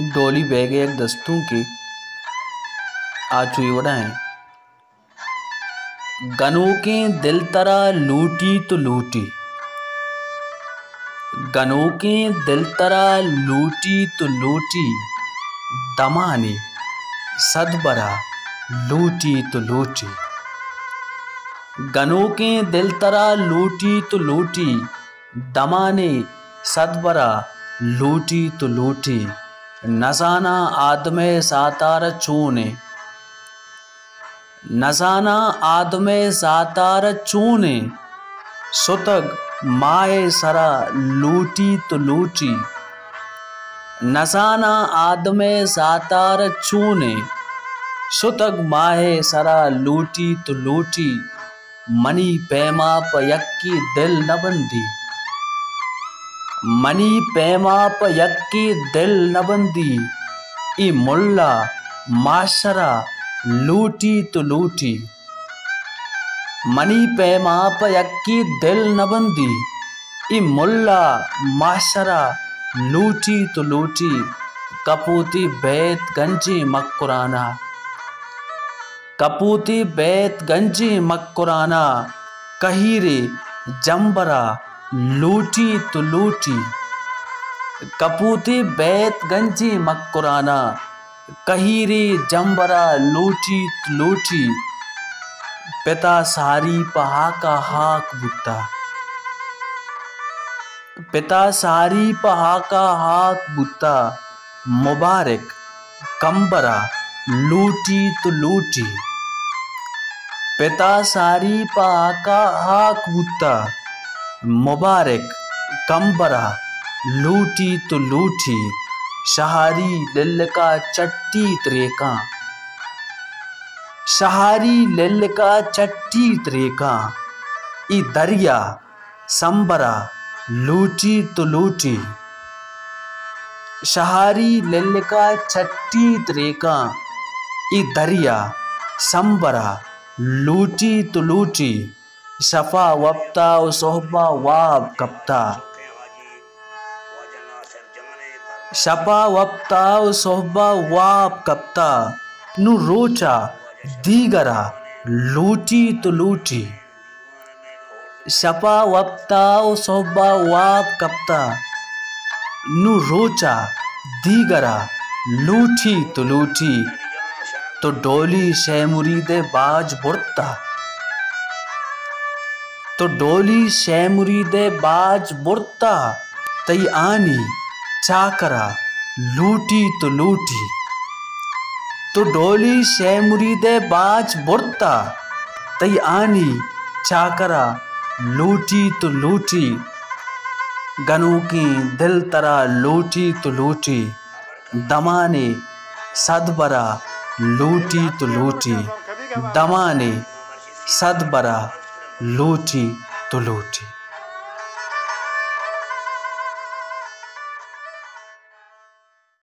डोली बैग एक दस्तों की आचुई वड़ाएं। गनों के दिल तरा लूटी तो लूटी, गनों के दिल तरा लूटी तो लूटी, दमाने सदबरा लूटी तो लूटी। गनों के दिल तरा लूटी तो लूटी, दमाने सदबरा लूटी तो लूटी। नजाना आदमे सातार चूने, नजाना आदमे सातार चूने, सुतग माए सरा लूटी तो लूटी। नजाना आदमे सातार चूने, सुतग माहे सरा लूटी तो लूटी। मनी पैमा प यक्की दिल न बंदी, मनी पैमा प यक्की दिल न बंदी। ई मुल्ला माशरा लूटी तो लूटी। मनी पैमा प यक्की दिल न बंदी, ई मुल्ला माशरा लूटी तो लूटी। कपूती बैत गंजी मक्कुराना, कपूती बैत गंजी मक्कुराना, कहीरे जंबरा लूटी तो लूटी। कपूती बैत गंजी मक्कुराना, कहीरे जंबरा लूटी तो लूटी। पिता सारी पहा का हाक बुत्ता, पिता सारी पहा का हाक बुत्ता। मुबारक कंबरा लूटी तो लूटी। पिता सारी पहा का हाक बुत्ता, मुबारक कंबरा लूटी तो लूटी। शहारी लिल का चट्टी त्रेका, शहारी लिल का चट्टी त्रेका। ई दरिया संबरा लूटी तो लूटी। शहारी लिल का चट्टी त्रेका, ई दरिया संबरा लूटी तो लूटी। शफा वप्ता सोहबा वाब कप्ता, शफा वप्ता सोहबा वाब कप्ता। नु रोचा दीगरा लूटी तो लूटी। शफा वप्ता सोहबा वाब कप्ता, नु रोचा दीगरा लूटी तो लूटी। तो डोली शे मुरीदे बाज बुरता, तो डोली शे मुरीदे बाज बुरता। तई आनी चाकरा लूटी तो लूटी। तो डोली शे मुरीदे बाज बुरता, तई आनी चाकरा लूटी तो लूटी। गनों की दिल तरा लूटी तो लूटी, दमाने सदबरा लूटी तो लूटी। दमाने सदबरा लूटी तो लूटी।